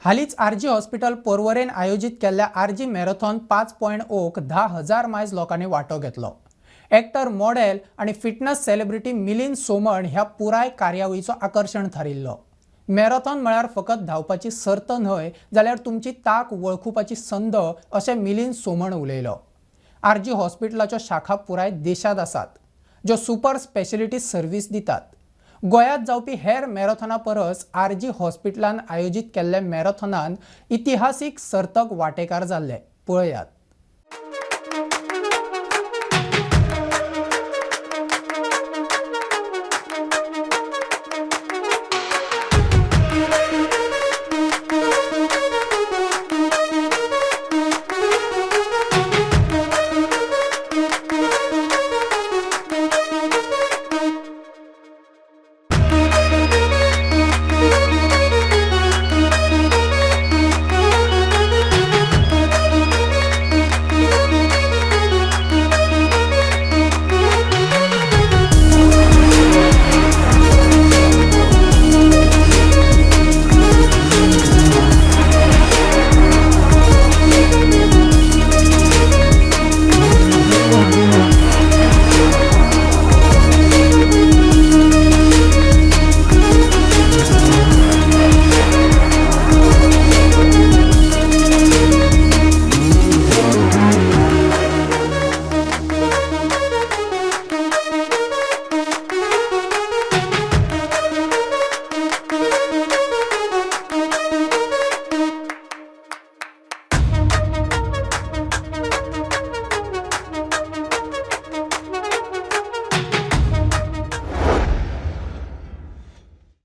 हालीच RG hospital पर्वरेन आयोजित केल्ल्या RG marathon 5.0क 10,000 मायज लोकांनी वांटो घेतलो। एक्टर, मॉडेल आणि फिटनेस सेलिब्रिटी मिलिंद सोमण ह्या पुराय कार्यावळीचो आकर्षण थारिल्लो। मॅरेथॉन म्हळ्यार फकत धावपाची सर्त न्हय, जाल्यार तुमची ताक वळखुपाची संद, अशें मिलिंद सोमण उलयलो। आरजी हॉस्पिटलाच्यो शाखा पुराय देशांत आसात, ज्यो सुपर स्पेशलिटी सर्व्हिस दितात। गोंयांत जावपी हेर मॅरेथॉना परस आरजी हॉस्पिटलान आयोजीत केल्ल्या मॅरेथॉनान इतिहासीक सर्तक वांटेकार जाल्ले। पळयात।